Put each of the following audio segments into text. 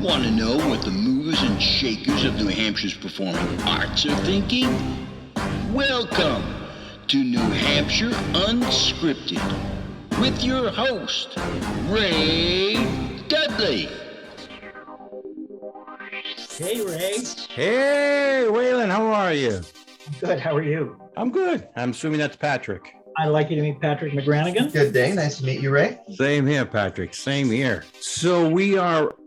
Want to know what the movers and shakers of New Hampshire's performing arts are thinking? Welcome to New Hampshire Unscripted with your host, Ray Dudley. Hey, Ray. Hey, Wayland, how are you? Good. How are you? I'm good. I'm assuming that's Patrick. I'd like you to meet Patrick McGranaghan. Good day. Nice to meet you, Ray. Same here, Patrick. Same here. So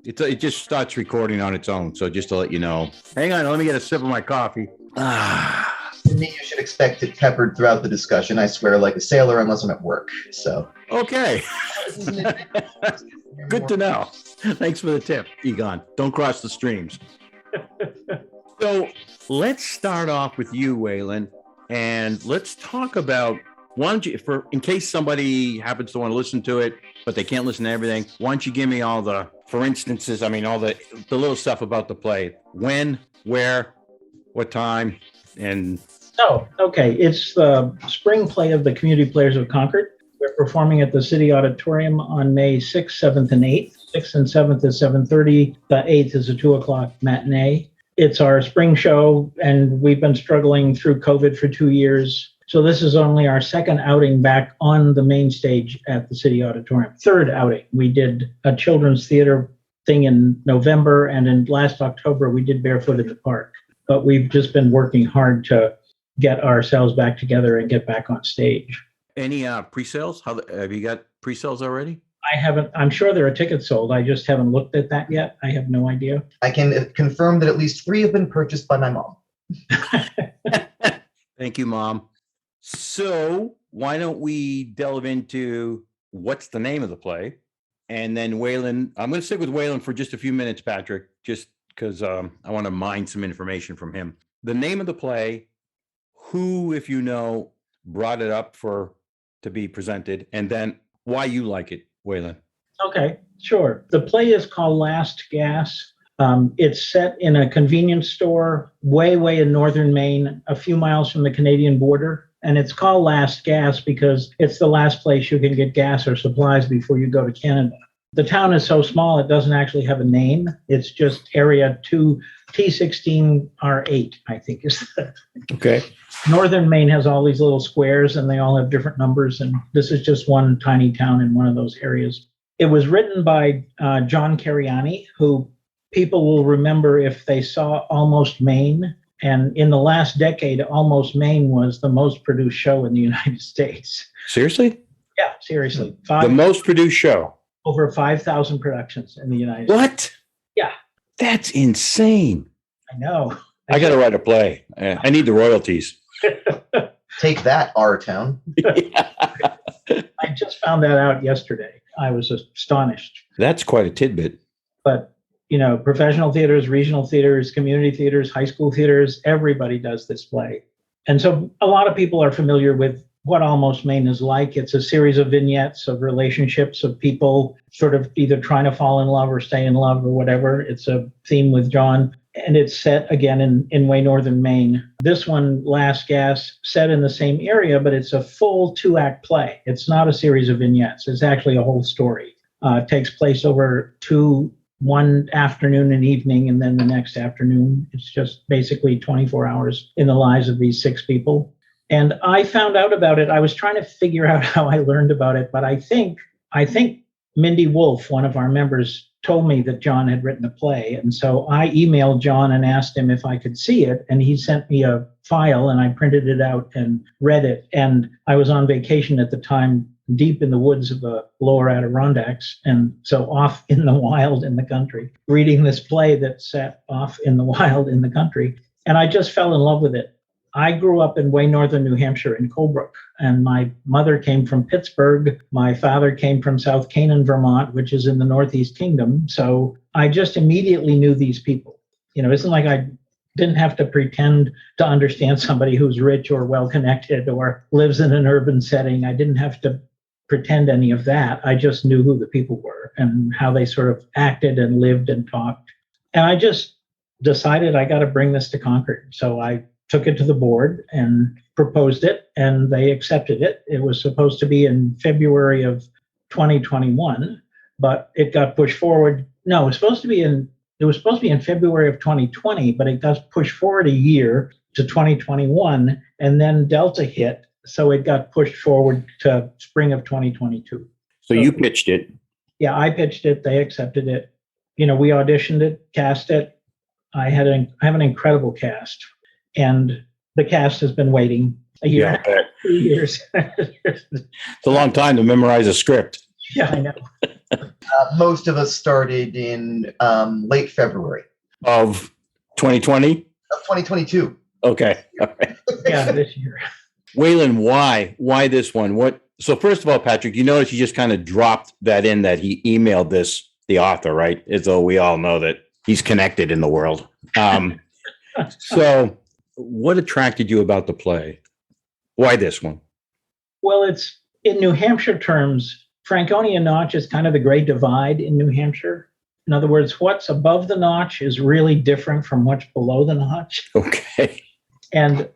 it just starts recording on its own. So just to let you know. Hang on, let me get a sip of my coffee. To me, you should expect it peppered throughout the discussion. I swear, like a sailor, unless I'm at work. So. Okay. Good to know. Thanks for the tip, Egon. Don't cross the streams. So let's start off with you, Wayland, and let's talk about, why don't you, in case somebody happens to want to listen to it, but they can't listen to everything, why don't you give me all the, for instances, all the little stuff about the play. When, where, what time, and... Oh, okay. It's the spring play of the Community Players of Concord. We're performing at the City Auditorium on May 6th, 7th, and 8th. 6th and 7th is 7:30. The 8th is a 2 o'clock matinee. It's our spring show, and we've been struggling through COVID for 2 years. So this is only our second outing back on the main stage at the City Auditorium. Third outing. We did a children's theater thing in November, and in last October, we did Barefoot in the Park. But we've just been working hard to get ourselves back together and get back on stage. Any pre-sales? Have you got pre-sales already? I haven't. I'm sure there are tickets sold. I just haven't looked at that yet. I have no idea. I can confirm that at least 3 have been purchased by my mom. Thank you, Mom. So why don't we delve into what's the name of the play? And then Wayland, I'm going to stick with Wayland for just a few minutes, Patrick, just because I want to mine some information from him. The name of the play, who, if you know, brought it up to be presented, and then why you like it, Wayland. Okay, sure. The play is called Last Gas. It's set in a convenience store way in northern Maine, a few miles from the Canadian border. And it's called Last Gas because it's the last place you can get gas or supplies before you go to Canada. The town is so small, it doesn't actually have a name. It's just Area 2, T16R8, I think is the... Okay. Northern Maine has all these little squares, and they all have different numbers, and this is just one tiny town in one of those areas. It was written by John Cariani, who people will remember if they saw Almost Maine. And in the last decade, Almost Maine was the most produced show in the United States. Seriously? Yeah, seriously. The most produced show? Over 5,000 productions in the United States. What? Yeah. That's insane. I know. I got to write a play. I need the royalties. Take that, our town. I just found that out yesterday. I was astonished. That's quite a tidbit. But, professional theaters, regional theaters, community theaters, high school theaters, everybody does this play. And so a lot of people are familiar with what Almost Maine is like. It's a series of vignettes of relationships of people sort of either trying to fall in love or stay in love or whatever. It's a theme with John. And it's set again in way northern Maine. This one, Last Gas, set in the same area, but it's a full 2-act play. It's not a series of vignettes. It's actually a whole story. It takes place over one afternoon and evening, and then the next afternoon. It's just basically 24 hours in the lives of these 6 people. And I found out about it. I was trying to figure out how I learned about it, but I think Mindy Wolf, one of our members, told me that John had written a play. And so I emailed John and asked him if I could see it. And he sent me a file, and I printed it out and read it. And I was on vacation at the time, deep in the woods of the lower Adirondacks. And so off in the wild in the country, reading this play that's set off in the wild in the country. And I just fell in love with it. I grew up in way northern New Hampshire in Colebrook, and my mother came from Pittsburgh. My father came from South Canaan, Vermont, which is in the Northeast Kingdom. So I just immediately knew these people. It isn't like I didn't have to pretend to understand somebody who's rich or well-connected or lives in an urban setting. I didn't have to pretend any of that. I just knew who the people were and how they sort of acted and lived and talked. And I just decided I got to bring this to Concord. So I took it to the board and proposed it, and they accepted it. It was supposed to be in February of 2021, but it got pushed forward. No, it was supposed to be in It was supposed to be in February of 2020, but it got pushed forward a year to 2021, and then Delta hit, so it got pushed forward to spring of 2022. So you pitched it. Yeah, I pitched it. They accepted it. We auditioned it, cast it. I have an incredible cast, and the cast has been waiting a year, Yeah, I bet. 2 years. It's a long time to memorize a script. Yeah, I know. Most of us started in late February Of 2020? of 2022. Okay. All right. Yeah, this year. Wayland, why? Why this one? What? So first of all, Patrick, you notice you just kind of dropped that in that he emailed the author, right? As though we all know that he's connected in the world. So what attracted you about the play? Why this one? Well, it's in New Hampshire terms, Franconia Notch is kind of the great divide in New Hampshire. In other words, what's above the notch is really different from what's below the notch. Okay. And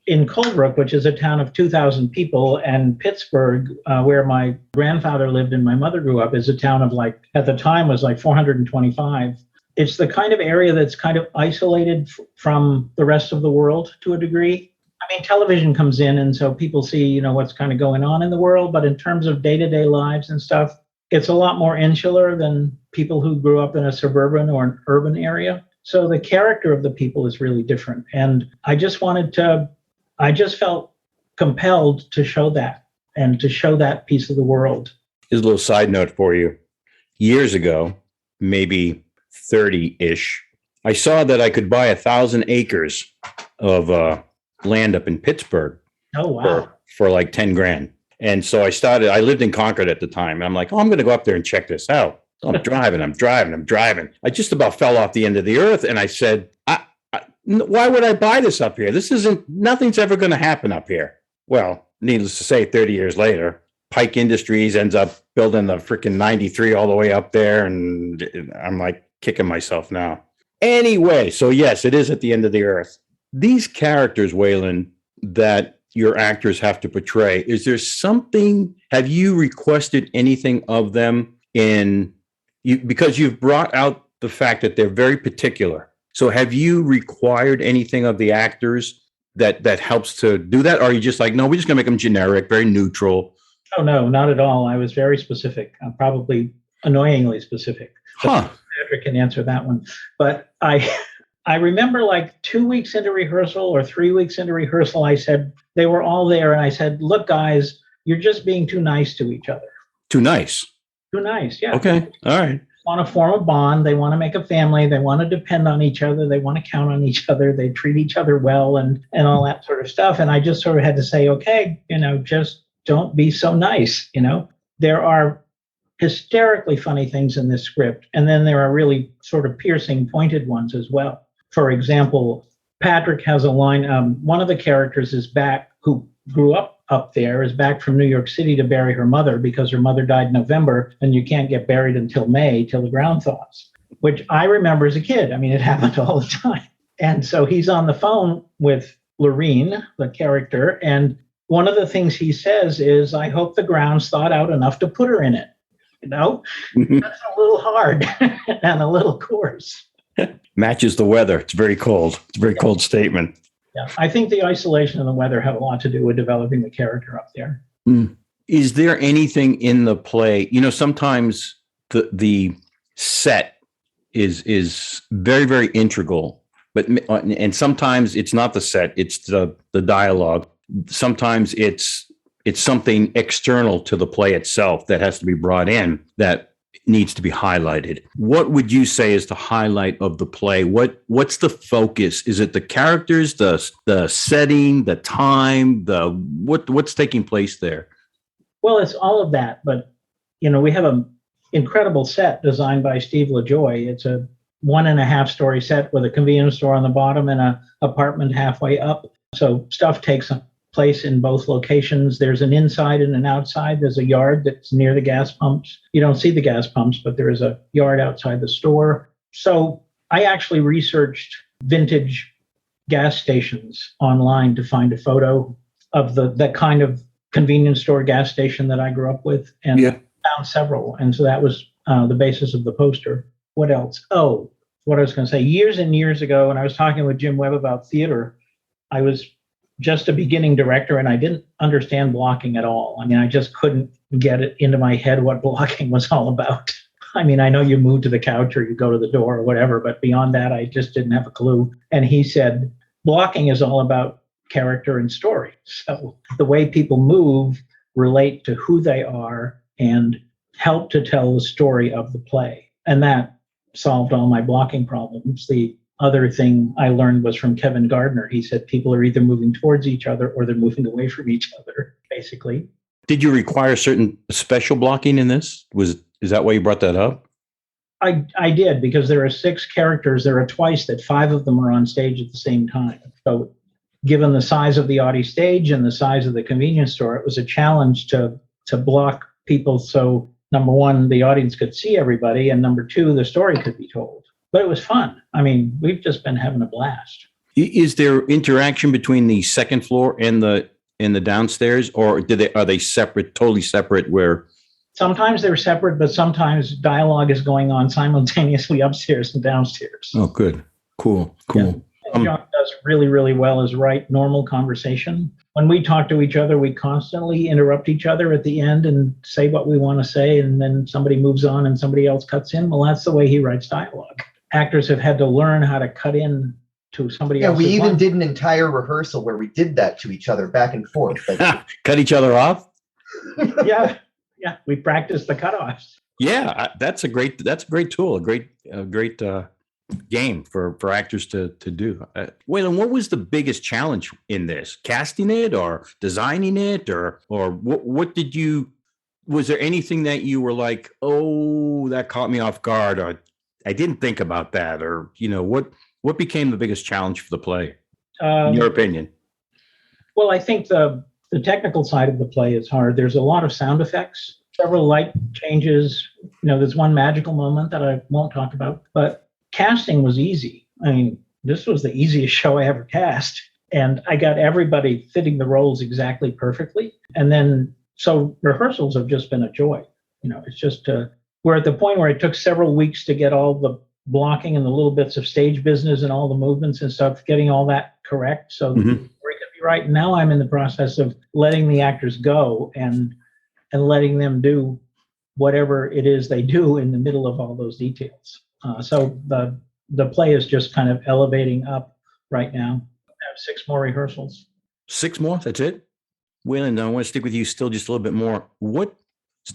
in Colebrook, which is a town of 2,000 people, and Pittsburgh, where my grandfather lived and my mother grew up, is a town of at the time was 425. It's the kind of area that's kind of isolated from the rest of the world to a degree. I mean, television comes in, and so people see, what's kind of going on in the world. But in terms of day-to-day lives and stuff, it's a lot more insular than people who grew up in a suburban or an urban area. So the character of the people is really different. And I just felt compelled to show that and to show that piece of the world. Here's a little side note for you. Years ago, maybe 30-ish, I saw that I could buy 1,000 acres of land up in Pittsburgh. Oh, wow. For like 10 grand. And so I lived in Concord at the time. And I'm like, I'm going to go up there and check this out. So I'm driving. I just about fell off the end of the earth. And I said, why would I buy this up here? Nothing's ever going to happen up here. Well, needless to say, 30 years later, Pike Industries ends up building the freaking 93 all the way up there. And I'm like kicking myself now. Anyway, so yes, it is at the end of the earth. These characters, Wayland, that your actors have to portray, is there something, have you requested anything of them because you've brought out the fact that they're very particular. So have you required anything of the actors that helps to do that? Or are you just like, no, we're just going to make them generic, very neutral? Oh, no, not at all. I was very specific. I'm probably annoyingly specific. Huh. Patrick can answer that one. But I remember 2 weeks into rehearsal or 3 weeks into rehearsal, I said, they were all there. And I said, look, guys, you're just being too nice to each other. Too nice. Too nice. Yeah. Okay. All right. Want to form a bond. They want to make a family. They want to depend on each other. They want to count on each other. They treat each other well and all that sort of stuff. And I just sort of had to say, okay, just don't be so nice. There are hysterically funny things in this script. And then there are really sort of piercing, pointed ones as well. For example, Patrick has a line. One of the characters is back, who grew up there, is back from New York City to bury her mother because her mother died in November, and you can't get buried until May, till the ground thaws, which I remember as a kid. I mean, it happened all the time. And so he's on the phone with Lureen, the character, and one of the things he says is, I hope the ground's thawed out enough to put her in it. That's a little hard and a little coarse. Matches the weather. It's very cold. It's a very cold statement. Yeah, I think the isolation and the weather have a lot to do with developing the character up there. Is there anything in the play? Sometimes the set is very, very integral, and sometimes it's not the set; it's the dialogue. Sometimes it's something external to the play itself that has to be brought in that needs to be highlighted. What would you say is the highlight of the play? What's the focus? Is it the characters, the setting, the time, what's taking place there? Well, it's all of that, but we have an incredible set designed by Steve LaJoy. It's a 1.5 story set with a convenience store on the bottom and an apartment halfway up. So stuff takes place in both locations. There's an inside and an outside. There's a yard that's near the gas pumps. You don't see the gas pumps, but there is a yard outside the store. So I actually researched vintage gas stations online to find a photo of that kind of convenience store gas station that I grew up with, and found several. And so that was the basis of the poster. What else? Oh, what I was going to say. Years and years ago, when I was talking with Jim Webb about theater, I was just a beginning director and I didn't understand blocking at all. I mean, I just couldn't get it into my head what blocking was all about. I mean, I know you move to the couch or you go to the door or whatever, but beyond that, I just didn't have a clue. And he said, blocking is all about character and story. So the way people move relate to who they are and help to tell the story of the play. And that solved all my blocking problems. The other thing I learned was from Kevin Gardner. He said people are either moving towards each other or they're moving away from each other, basically. Did you require certain special blocking in this? Is that why you brought that up? I did, because there are 6 characters. There are twice that 5 of them are on stage at the same time. So given the size of the Audi stage and the size of the convenience store, it was a challenge to block people. So number one, the audience could see everybody. And number 2, the story could be told. But it was fun. I mean, we've just been having a blast. Is there interaction between the second floor and the downstairs, or are they separate, totally separate? Where sometimes they're separate, but sometimes dialogue is going on simultaneously upstairs and downstairs. Oh, good, cool. Yeah. John does really, really well is write normal conversation. When we talk to each other, we constantly interrupt each other at the end and say what we want to say, and then somebody moves on and somebody else cuts in. Well, that's the way he writes dialogue. Actors have had to learn how to cut in to somebody else. Yeah, we even did an entire rehearsal where we did that to each other back and forth. Cut each other off? Yeah, we practiced the cutoffs. Yeah, that's a great tool, a great game for actors to do. Wayland, what was the biggest challenge in this? Casting it or designing it or what did you, was there anything that you were like, oh, that caught me off guard, or I didn't think about that, or, what became the biggest challenge for the play, in your opinion? Well, I think the technical side of the play is hard. There's a lot of sound effects, several light changes. There's one magical moment that I won't talk about, but casting was easy. I mean, this was the easiest show I ever cast. And I got everybody fitting the roles exactly perfectly. And then, so rehearsals have just been a joy. It's just, we're at the point where it took several weeks to get all the blocking and the little bits of stage business and all the movements and stuff, getting all that correct. So we could be right. And now I'm in the process of letting the actors go and letting them do whatever it is they do in the middle of all those details. So the play is just kind of elevating up right now. I have 6 more rehearsals. 6 more? That's it? Wayland, I want to stick with you still just a little bit more.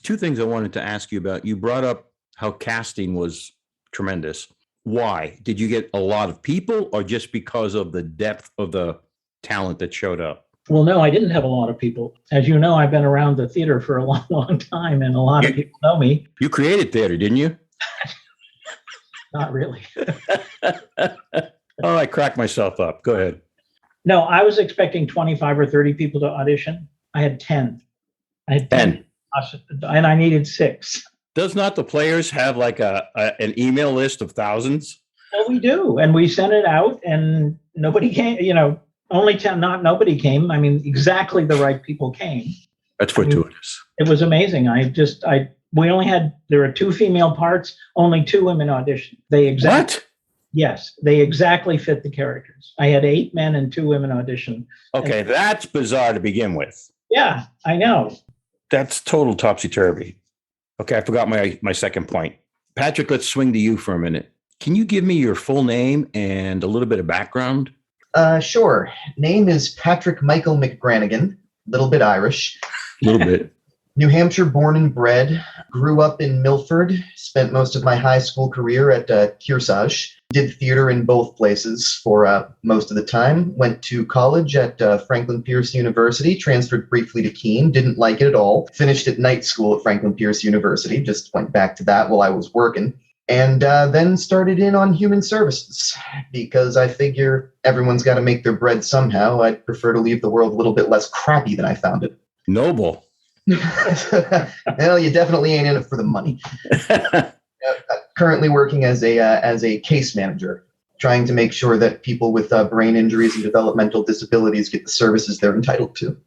2 things I wanted to ask you about. You brought up how casting was tremendous. Why? Did you get a lot of people, or just because of the depth of the talent that showed up? Well, no, I didn't have a lot of people. As you know, I've been around the theater for a long, long time, and a lot of people know me. You created theater, didn't you? Not really. Oh, I cracked myself up. Go ahead. No, I was expecting 25 or 30 people to audition. I had 10. I had 10. And I needed 6. Does not the players have like an email list of thousands? Well, we do. And we sent it out and nobody came, only 10, not nobody came. I mean, exactly the right people came. That's fortuitous. It was amazing. There were 2 female parts, only 2 women auditioned. What? Yes, they exactly fit the characters. I had 8 men and 2 women audition. Okay, that's bizarre to begin with. Yeah, I know. That's total topsy-turvy. Okay, I forgot my second point. Patrick, let's swing to you for a minute. Can you give me your full name and a little bit of background? Sure. Name is Patrick Michael McGranaghan. A little bit Irish. A little bit. New Hampshire born and bred. Grew up in Milford. Spent most of my high school career at Kearsarge. Did theater in both places for most of the time. Went to college at Franklin Pierce University. Transferred briefly to Keene. Didn't like it at all. Finished at night school at Franklin Pierce University. Just went back to that while I was working. And then started in on human services because I figure everyone's got to make their bread somehow. I'd prefer to leave the world a little bit less crappy than I found it. Noble. Well, you definitely ain't in it for the money. Currently working as a case manager, trying to make sure that people with brain injuries and developmental disabilities get the services they're entitled to.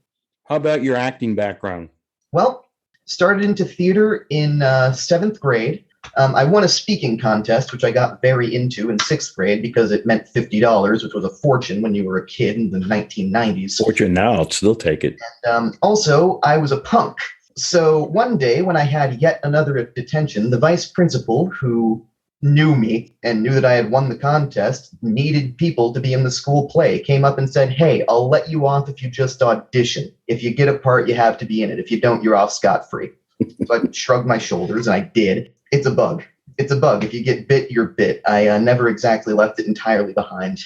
How about your acting background? Well, started into theater in 7th grade. I won a speaking contest, which I got very into in 6th grade because it meant $50, which was a fortune when you were a kid in the 1990s. Fortune now, I'll still take it. And also, I was a punk. So one day when I had yet another detention, the vice principal, who knew me and knew that I had won the contest, needed people to be in the school play, came up and said, hey, I'll let you off if you just audition. If you get a part, you have to be in it. If you don't, you're off scot-free. So I shrugged my shoulders, and I did. It's a bug. It's a bug. If you get bit, you're bit. I never exactly left it entirely behind.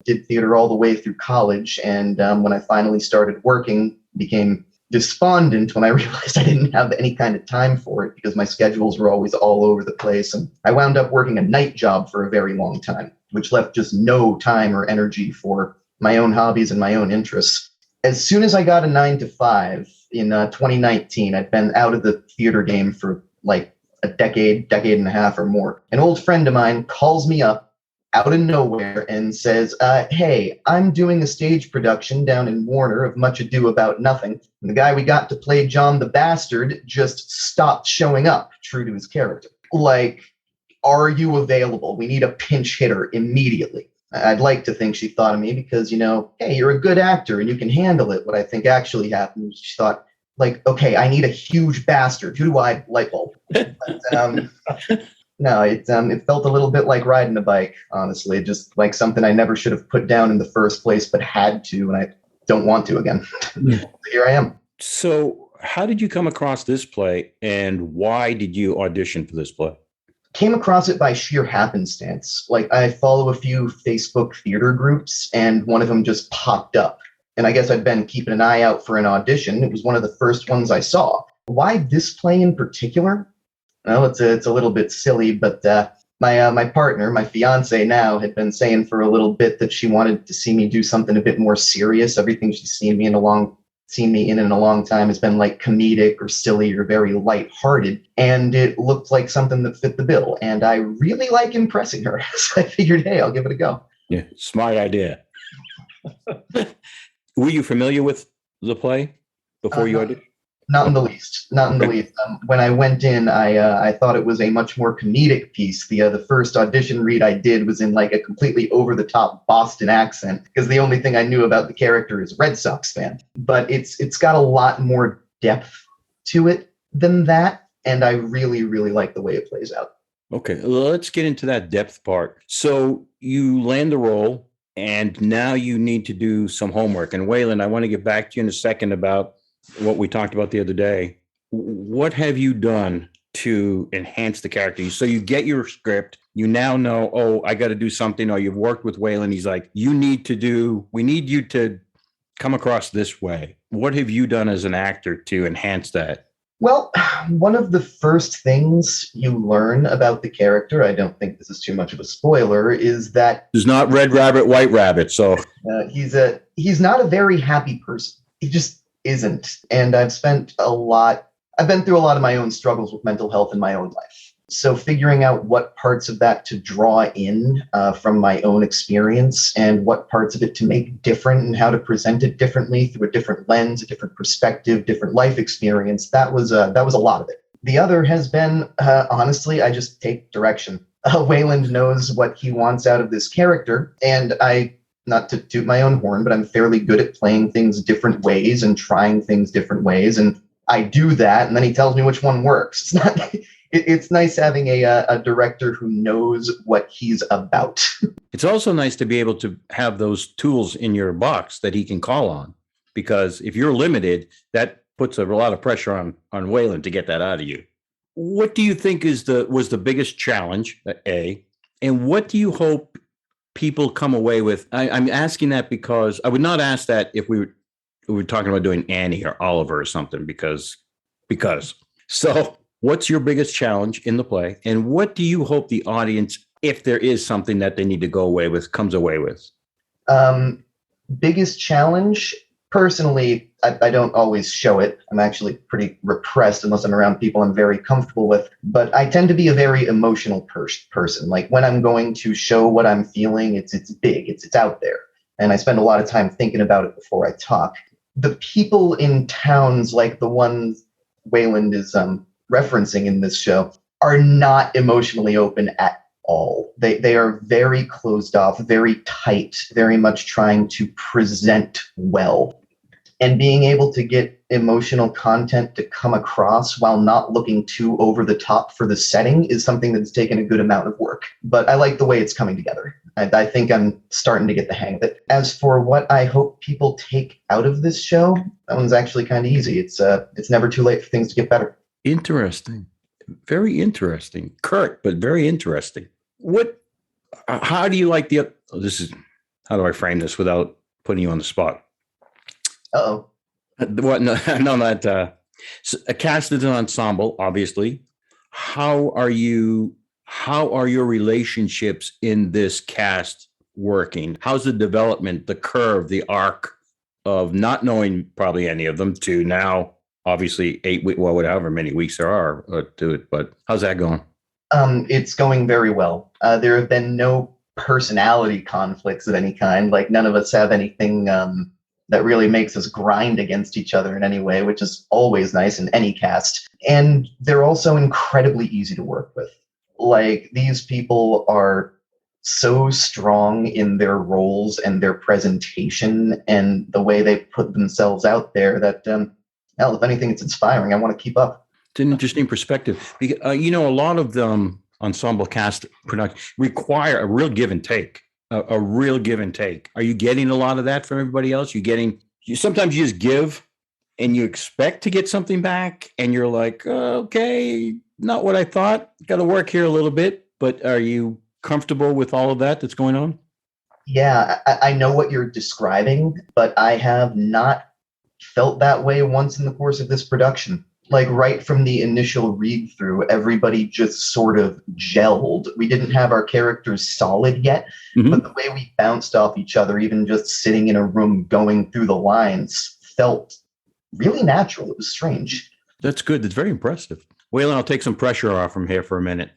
Did theater all the way through college, and when I finally started working, became despondent when I realized I didn't have any kind of time for it because my schedules were always all over the place. And I wound up working a night job for a very long time, which left just no time or energy for my own hobbies and my own interests. As soon as I got a 9-to-5 in 2019, I'd been out of the theater game for like a decade and a half or more. An old friend of mine calls me up out of nowhere and says, hey, I'm doing a stage production down in Warner of Much Ado About Nothing. And the guy we got to play John the Bastard just stopped showing up, true to his character. Like, are you available? We need a pinch hitter immediately. I'd like to think she thought of me because, hey, you're a good actor and you can handle it. What I think actually happened was she thought, like, okay, I need a huge bastard. Who do I light bulb? But, no, it felt a little bit like riding a bike, honestly, just like something I never should have put down in the first place, but had to, and I don't want to again. Here I am. So how did you come across this play, and why did you audition for this play? Came across it by sheer happenstance. Like, I follow a few Facebook theater groups, and one of them just popped up. And I guess I'd been keeping an eye out for an audition. It was one of the first ones I saw. Why this play in particular? Well, it's a little bit silly, but my partner, my fiance now, had been saying for a little bit that she wanted to see me do something a bit more serious. Everything she's seen me in a long time has been like comedic or silly or very lighthearted, and it looked like something that fit the bill. And I really like impressing her, so I figured, hey, I'll give it a go. Yeah, smart idea. Were you familiar with the play before you auditioned? Not in the least. Not in the least. When I went in, I thought it was a much more comedic piece. The first audition read I did was in like a completely over-the-top Boston accent because the only thing I knew about the character is Red Sox fan. But it's got a lot more depth to it than that, and I really, really like the way it plays out. Okay, let's get into that depth part. So you land the role, and now you need to do some homework. And Wayland, I want to get back to you in a second about what we talked about the other day. What have you done to enhance the character? So you get your script, you now know, oh, I got to do something, or you've worked with Wayland. He's like, we need you to come across this way. What have you done as an actor to enhance that? Well, one of the first things you learn about the character, I don't think this is too much of a spoiler, is that There's not red rabbit, white rabbit. So he's not a very happy person. He just isn't. And I've been through a lot of my own struggles with mental health in my own life. So figuring out what parts of that to draw in from my own experience and what parts of it to make different and how to present it differently through a different lens, a different perspective, different life experience, that was a lot of it. The other has been, honestly, I just take direction. Wayland knows what he wants out of this character, and not to toot my own horn, but I'm fairly good at playing things different ways and trying things different ways. And I do that, and then he tells me which one works. It's nice having a director who knows what he's about. It's also nice to be able to have those tools in your box that he can call on, because if you're limited, that puts a lot of pressure on Wayland to get that out of you. What do you think was the biggest challenge, A, and what do you hope people come away with? I'm asking that because I would not ask that if we were talking about doing Annie or Oliver or something, because. So what's your biggest challenge in the play? And what do you hope the audience, if there is something that they need to go away with, comes away with? Biggest challenge? Personally, I don't always show it. I'm actually pretty repressed unless I'm around people I'm very comfortable with. But I tend to be a very emotional person. Like when I'm going to show what I'm feeling, it's big, it's out there. And I spend a lot of time thinking about it before I talk. The people in towns like the ones Wayland is referencing in this show are not emotionally open at all. They are very closed off, very tight, very much trying to present well. And being able to get emotional content to come across while not looking too over the top for the setting is something that's taken a good amount of work. But I like the way it's coming together. I think I'm starting to get the hang of it. As for what I hope people take out of this show, that one's actually kind of easy. It's never too late for things to get better. Interesting. Very interesting. Curt, but very interesting. How do you like how do I frame this without putting you on the spot? Uh-oh. What? No, not a cast is an ensemble, obviously. How are your relationships in this cast working? How's the development, the curve, the arc of not knowing probably any of them to now, obviously 8 weeks, well, however many weeks there are to it, but how's that going? It's going very well. There have been no personality conflicts of any kind. Like, none of us have anything that really makes us grind against each other in any way, which is always nice in any cast. And they're also incredibly easy to work with. Like, these people are so strong in their roles and their presentation and the way they put themselves out there that, hell, if anything, it's inspiring. I want to keep up. It's an interesting perspective. A lot of the ensemble cast production require a real give and take. A real give and take. Are you getting a lot of that from everybody else? Sometimes you just give and you expect to get something back and you're like, okay, not what I thought. Got to work here a little bit. But are you comfortable with all of that's going on? Yeah, I know what you're describing, but I have not felt that way once in the course of this production. Like, right from the initial read through, everybody just sort of gelled. We didn't have our characters solid yet, but the way we bounced off each other, even just sitting in a room going through the lines, felt really natural. It was strange. That's good. That's very impressive. Wayland, I'll take some pressure off from here for a minute.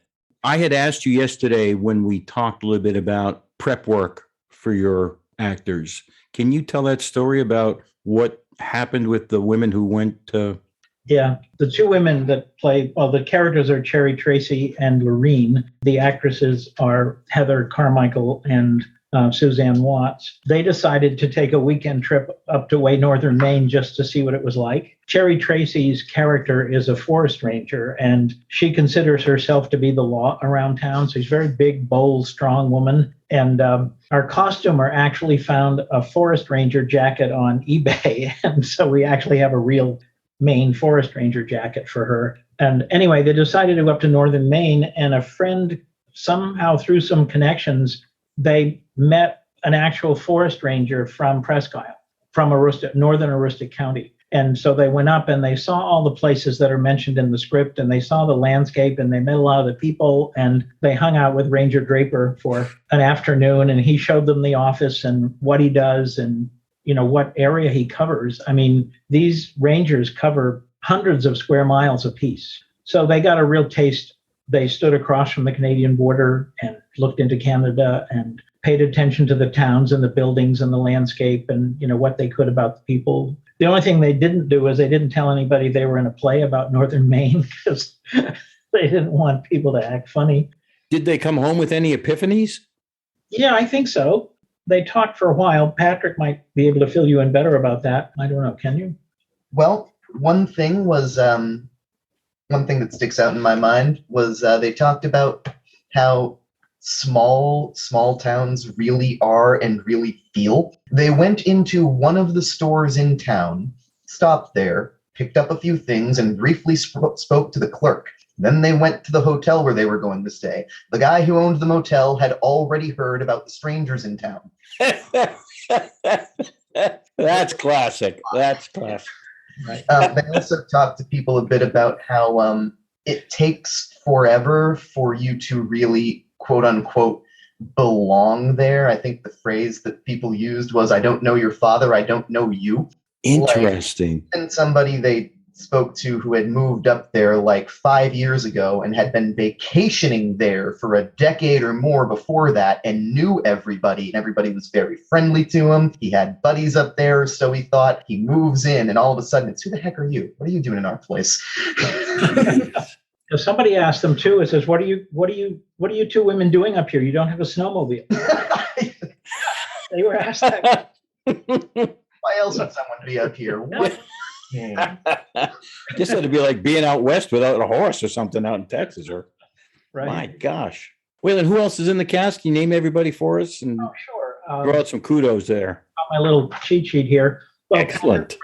I had asked you yesterday when we talked a little bit about prep work for your actors. Can you tell that story about what happened with the women who went to... Yeah, the two women that play, well, the characters are Cherry-Tracy and Lureen. The actresses are Heather Carmichael and Suzanne Watts. They decided to take a weekend trip up to way northern Maine just to see what it was like. Cherry-Tracy's character is a forest ranger, and she considers herself to be the law around town. So she's a very big, bold, strong woman. And our costumer actually found a forest ranger jacket on eBay. And so we actually have a real Maine forest ranger jacket for her. And anyway, they decided to go up to northern Maine, and a friend, somehow through some connections, they met an actual forest ranger from Presque Isle, from northern Aroostook County. And so they went up and they saw all the places that are mentioned in the script, and they saw the landscape, and they met a lot of the people, and they hung out with Ranger Draper for an afternoon, and he showed them the office and what he does and what area he covers. I mean, these rangers cover hundreds of square miles apiece. So they got a real taste. They stood across from the Canadian border and looked into Canada and paid attention to the towns and the buildings and the landscape and, what they could about the people. The only thing they didn't do is they didn't tell anybody they were in a play about northern Maine because they didn't want people to act funny. Did they come home with any epiphanies? Yeah, I think so. They talked for a while. Patrick might be able to fill you in better about that. I don't know. Can you? Well, one thing that sticks out in my mind was they talked about how small towns really are and really feel. They went into one of the stores in town, stopped there, picked up a few things, and briefly spoke to the clerk. Then they went to the hotel where they were going to stay. The guy who owned the motel had already heard about the strangers in town. That's classic. That's classic. Right. They also talked to people a bit about how it takes forever for you to really, quote unquote, belong there. I think the phrase that people used was, "I don't know your father, I don't know you." Interesting. And somebody they spoke to who had moved up there like 5 years ago and had been vacationing there for a decade or more before that and knew everybody, and everybody was very friendly to him. He had buddies up there, so he thought. He moves in, and all of a sudden it's, "Who the heck are you? What are you doing in our place?" If somebody asked them too, it says, what are you two women doing up here? You don't have a snowmobile. They were asked that. Why else would someone be up here? What? This ought to be like being out west without a horse or something out in Texas. Or Right. my gosh. Wayland, who else is in the cast? Can you name everybody for us and Oh, sure. throw out some kudos there? Got my little cheat sheet here. Well, Excellent.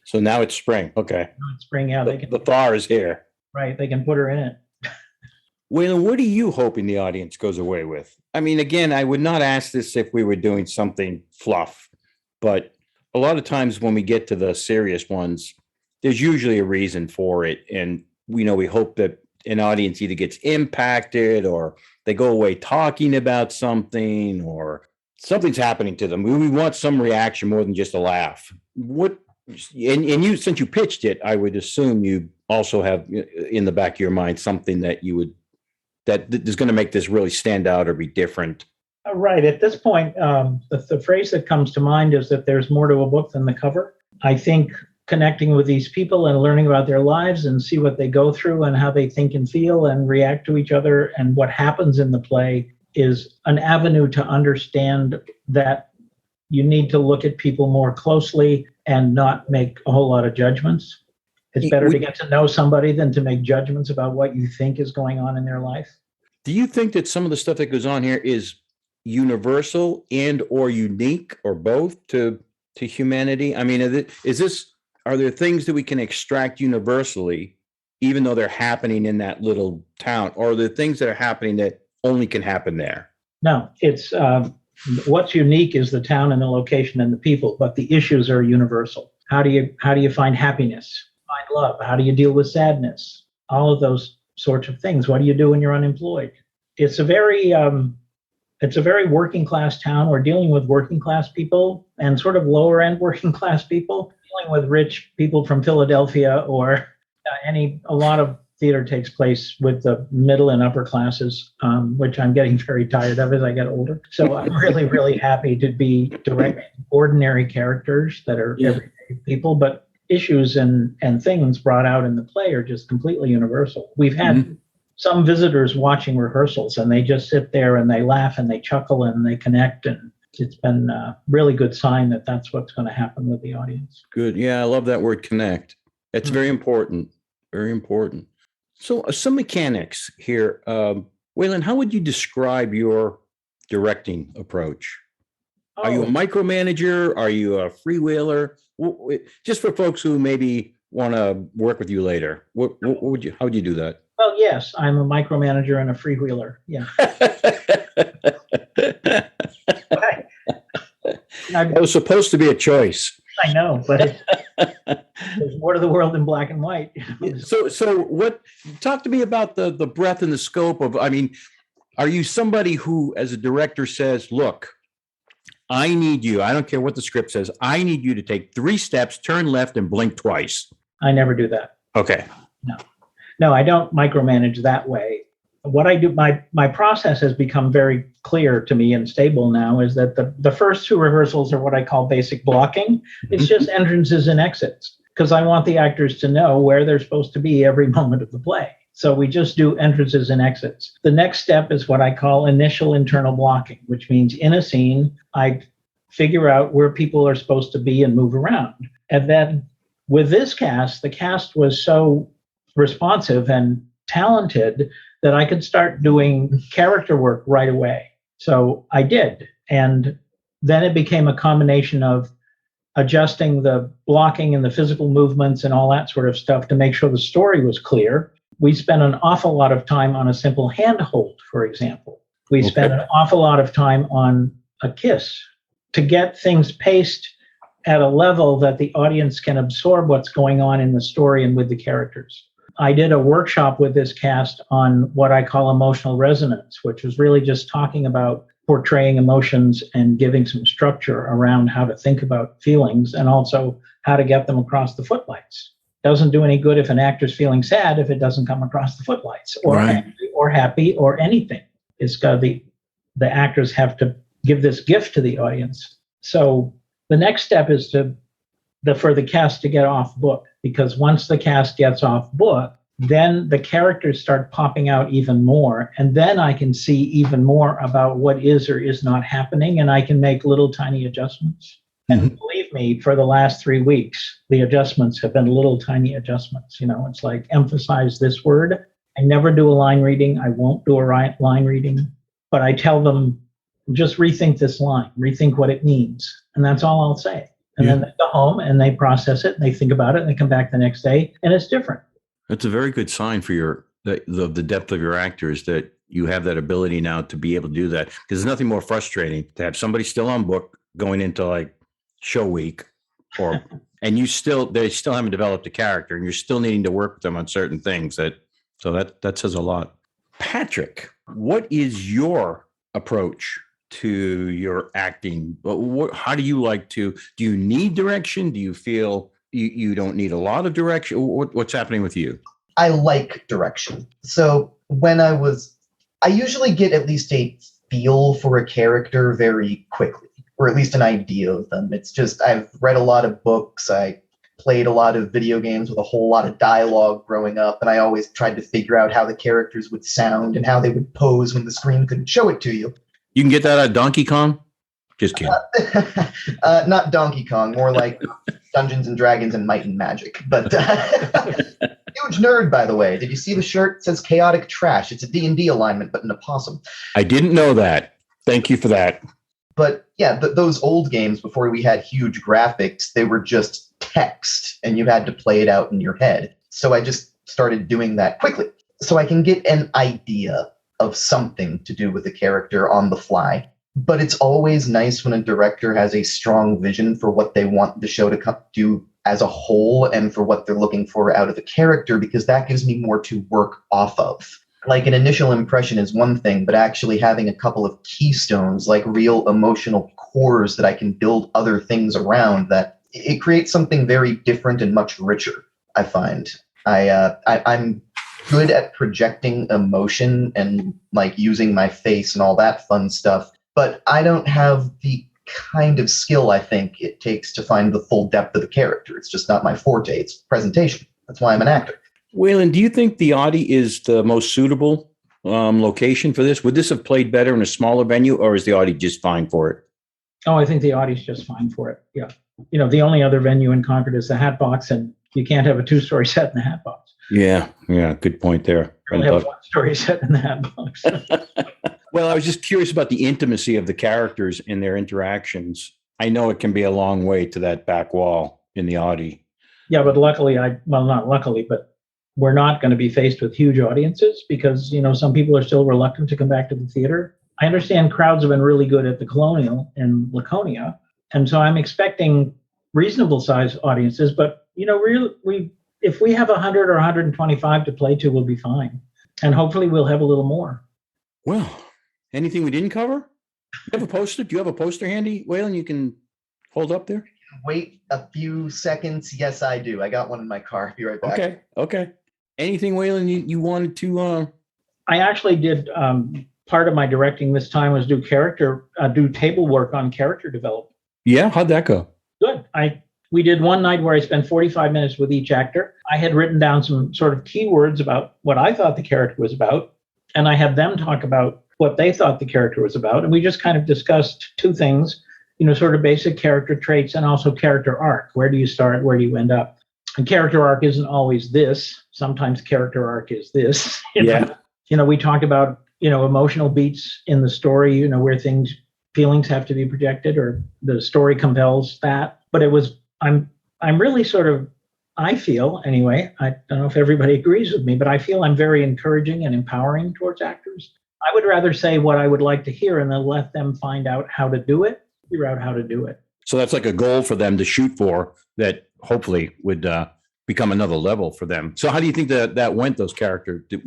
So now it's spring. Okay. It's spring, yeah. The thaw is here. Right, they can put her in it. Wayland, what are you hoping the audience goes away with? I mean, again, I would not ask this if we were doing something fluff, but a lot of times when we get to the serious ones, there's usually a reason for it. And we hope that an audience either gets impacted or they go away talking about something or something's happening to them. We want some reaction more than just a laugh. And you, since you pitched it, I would assume you also have in the back of your mind something that is going to make this really stand out or be different. Right. At this point, the phrase that comes to mind is that there's more to a book than the cover. I think connecting with these people and learning about their lives and see what they go through and how they think and feel and react to each other and what happens in the play is an avenue to understand that you need to look at people more closely and not make a whole lot of judgments. It's better to get to know somebody than to make judgments about what you think is going on in their life. Do you think that some of the stuff that goes on here is universal and or unique or both to humanity? I mean, are there things that we can extract universally, even though they're happening in that little town, or are there things that are happening that only can happen there? No, it's what's unique is the town and the location and the people, but the issues are universal. How do you find happiness? Find love? How do you deal with sadness? All of those sorts of things. What do you do when you're unemployed? It's a very working class town. We're dealing with working class people and sort of lower end working class people, dealing with rich people from Philadelphia or a lot of theater takes place with the middle and upper classes, which I'm getting very tired of as I get older. So I'm really, really happy to be directing ordinary characters that are everyday people, but issues and things brought out in the play are just completely universal. We've had some visitors watching rehearsals and they just sit there and they laugh and they chuckle and they connect, and it's been a really good sign that that's what's going to happen with the audience. Good. Yeah, I love that word, connect. It's very important. Very important. So some mechanics here. Wayland, how would you describe your directing approach? Are you a micromanager? Are you a freewheeler? Just for folks who maybe want to work with you later, how would you do that? Well, yes, I'm a micromanager and a freewheeler. Yeah. That was supposed to be a choice. I know, but there's more to the world than black and white. So talk to me about the breadth and the scope of, are you somebody who, as a director, says, look, I need you, I don't care what the script says, I need you to take 3 steps, turn left, and blink twice? I never do that. Okay. No, I don't micromanage that way. What I do, my process has become very clear to me and stable now, is that the first 2 rehearsals are what I call basic blocking. It's just entrances and exits, because I want the actors to know where they're supposed to be every moment of the play. So we just do entrances and exits. The next step is what I call initial internal blocking, which means in a scene, I figure out where people are supposed to be and move around. And then with this cast, the cast was so responsive and talented that I could start doing character work right away. So I did. And then it became a combination of adjusting the blocking and the physical movements and all that sort of stuff to make sure the story was clear. We spent an awful lot of time on a simple handhold, for example. We spent an awful lot of time on a kiss to get things paced at a level that the audience can absorb what's going on in the story and with the characters. I did a workshop with this cast on what I call emotional resonance, which was really just talking about portraying emotions and giving some structure around how to think about feelings and also how to get them across the footlights. Doesn't do any good if an actor's feeling sad if it doesn't come across the footlights, or angry or happy or anything. It's got to be, the actors have to give this gift to the audience. So the next step is for the cast to get off book, because once the cast gets off book, then the characters start popping out even more. And then I can see even more about what is or is not happening. And I can make little tiny adjustments. And believe me, for the last 3 weeks, the adjustments have been little tiny adjustments. You know, it's like emphasize this word. I never do a line reading. I won't do a line reading, but I tell them, just rethink this line, rethink what it means. And that's all I'll say. And then they go home and they process it and they think about it and they come back the next day and it's different. That's a very good sign for the depth of your actors, that you have that ability now to be able to do that. Because there's nothing more frustrating to have somebody still on book going into like show week, or and they still haven't developed a character, and you're still needing to work with them on certain things. So that says a lot. Patrick, what is your approach to your acting? How do you like to? Do you need direction? Do you feel you don't need a lot of direction? What's happening with you? I like direction. So when I usually get at least a feel for a character very quickly, or at least an idea of them. It's just, I've read a lot of books. I played a lot of video games with a whole lot of dialogue growing up, and I always tried to figure out how the characters would sound and how they would pose when the screen couldn't show it to you. You can get that at Donkey Kong? Just kidding. Not Donkey Kong, more like Dungeons and Dragons and Might and Magic. But huge nerd, by the way. Did you see the shirt? It says Chaotic Trash. It's a D&D alignment, but an opossum. I didn't know that. Thank you for that. But yeah, those old games, before we had huge graphics, they were just text, and you had to play it out in your head. So I just started doing that quickly, so I can get an idea of something to do with a character on the fly. But it's always nice when a director has a strong vision for what they want the show to do as a whole and for what they're looking for out of the character, because that gives me more to work off of. Like, an initial impression is one thing, but actually having a couple of keystones, like real emotional cores that I can build other things around, that it creates something very different and much richer, I find. I'm good at projecting emotion and like using my face and all that fun stuff, but I don't have the kind of skill I think it takes to find the full depth of the character. It's just not my forte. It's presentation. That's why I'm an actor. Wayland, do you think the Audi is the most suitable location for this? Would this have played better in a smaller venue, or is the Audi just fine for it? Oh, I think the Audi's just fine for it. Yeah. You know, the only other venue in Concord is the Hatbox, and you can't have a 2-story set in the Hatbox. Yeah. Good point there. You only have 1-story set in the Hatbox. Well, I was just curious about the intimacy of the characters in their interactions. I know it can be a long way to that back wall in the Audi. Yeah, but luckily, not luckily, but we're not going to be faced with huge audiences because, you know, some people are still reluctant to come back to the theater. I understand crowds have been really good at the Colonial in Laconia. And so I'm expecting reasonable sized audiences, but, you know, if we have 100 or 125 to play to, we'll be fine. And hopefully we'll have a little more. Well, anything we didn't cover? You have a poster? Do you have a poster handy, Wayland, you can hold up there? Wait a few seconds. Yes, I do. I got one in my car. Be right back. Okay. Anything, Wayland, you wanted to? I actually did. Part of my directing this time was do table work on character development. Yeah, how'd that go? Good. We did one night where I spent 45 minutes with each actor. I had written down some sort of keywords about what I thought the character was about, and I had them talk about what they thought the character was about. And we just kind of discussed two things. sort of basic character traits and also character arc. Where do you start? Where do you end up? And character arc isn't always this. Sometimes character arc is this. Yeah. We talked about, emotional beats in the story, where feelings have to be projected or the story compels that. But I'm really sort of, I feel anyway, I don't know if everybody agrees with me, but I feel I'm very encouraging and empowering towards actors. I would rather say what I would like to hear and then let them find out how to do it, figure out how to do it. So that's like a goal for them to shoot for that hopefully would become another level for them. So how do you think that went, those characters? Do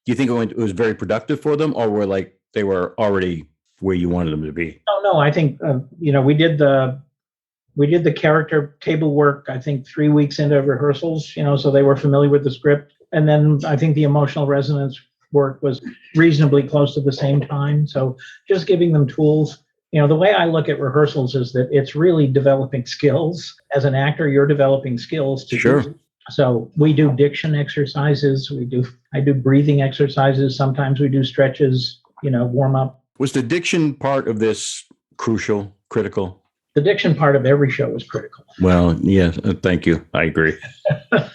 you think it was very productive for them, or were they were already where you wanted them to be? No, I think, we did the character table work, I think 3 weeks into rehearsals, so they were familiar with the script. And then I think the emotional resonance work was reasonably close to the same time. So just giving them tools. The way I look at rehearsals is that it's really developing skills. As an actor, you're developing skills to Sure. do. So we do diction exercises. I do breathing exercises. Sometimes we do stretches, warm up. Was the diction part of this critical? The diction part of every show is critical. Well, yes. Thank you. I agree. I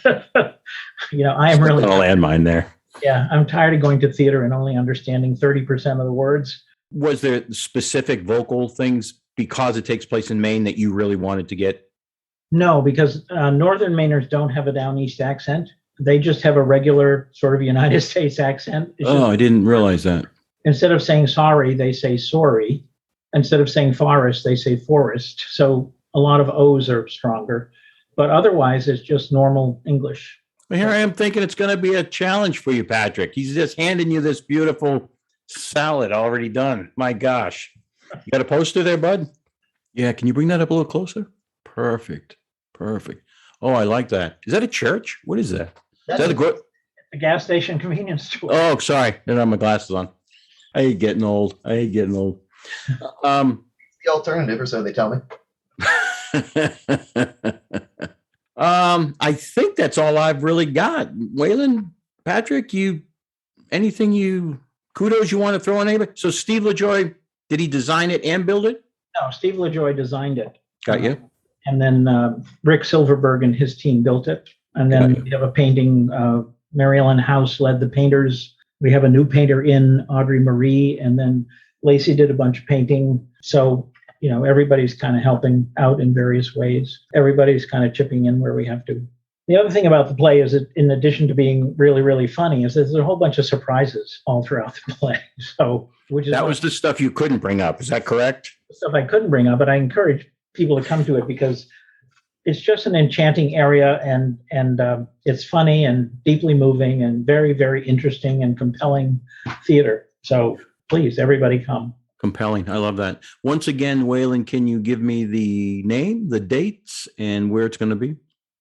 am really. I'll add mine there. Yeah, I'm tired of going to theater and only understanding 30% of the words. Was there specific vocal things because it takes place in Maine that you really wanted to get? No, because Northern Mainers don't have a down east accent. They just have a regular sort of United States accent. I didn't realize that. Instead of saying sorry, they say sorry. Instead of saying forest, they say forest. So a lot of O's are stronger. But otherwise, it's just normal English. Well, here I am thinking it's going to be a challenge for you, Patrick. He's just handing you this beautiful salad already done. My gosh. You got a poster there, bud? Yeah. Can you bring that up a little closer? Perfect. Oh, I like that. Is that a church? What is that? Is that a gas station convenience store. Oh, sorry. I don't have my glasses on. I hate getting old. The alternative, or so they tell me. I think that's all I've really got. Wayland, Patrick, kudos you want to throw on anybody? So Steve LaJoy, did he design it and build it? No, Steve LaJoy designed it. Got you. And then Rick Silverberg and his team built it. And then we have a painting. Mary Ellen House led the painters. We have a new painter in, Audrey Marie, and then Lacey did a bunch of painting. So, everybody's kind of helping out in various ways. Everybody's kind of chipping in where we have to. The other thing about the play is that in addition to being really, really funny, is there's a whole bunch of surprises all throughout the play. So, that was the stuff you couldn't bring up. Is that correct? Stuff I couldn't bring up, but I encourage people to come to it because it's just an enchanting area and it's funny and deeply moving and very, very interesting and compelling theater. So please, everybody come. Compelling. I love that. Once again, Wayland, can you give me the name, the dates, and where it's going to be?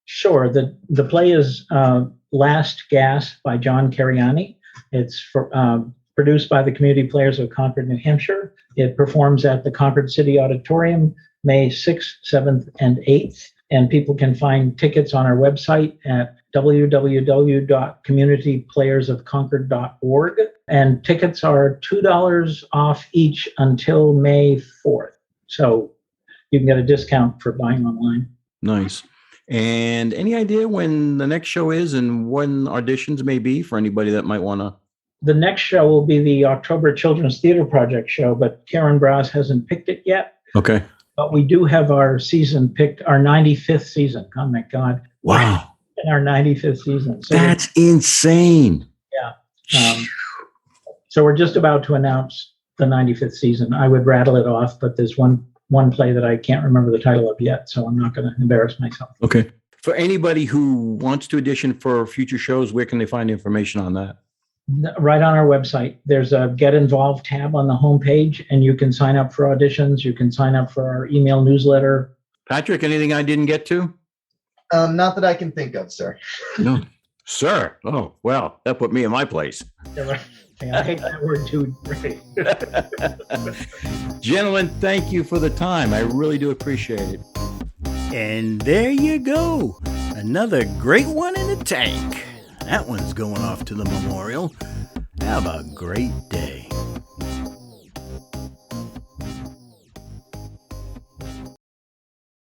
Sure. The play is Last Gas by John Cariani. It's produced by the Community Players of Concord, New Hampshire. It performs at the Concord City Auditorium, May 6th, 7th, and 8th. And people can find tickets on our website at www.communityplayersofconcord.org. And tickets are $2 off each until May 4th. So you can get a discount for buying online. Nice. And any idea when the next show is and when auditions may be for anybody that might want to? The next show will be the October Children's Theater Project show, but Karen Brass hasn't picked it yet. Okay. But we do have our season picked, our 95th season. Oh my God. Wow. In our 95th season. So that's insane. Yeah. So we're just about to announce the 95th season. I would rattle it off, but there's one play that I can't remember the title of yet, so I'm not going to embarrass myself. Okay. For anybody who wants to audition for future shows, where can they find information on that? Right on our website. There's a Get Involved tab on the homepage, and you can sign up for auditions. You can sign up for our email newsletter. Patrick, anything I didn't get to? Not that I can think of, sir. No. Sir? Oh, well, that put me in my place. I hate that word too. Gentlemen, thank you for the time. I really do appreciate it. And there you go. Another great one in the tank. That one's going off to the memorial. Have a great day.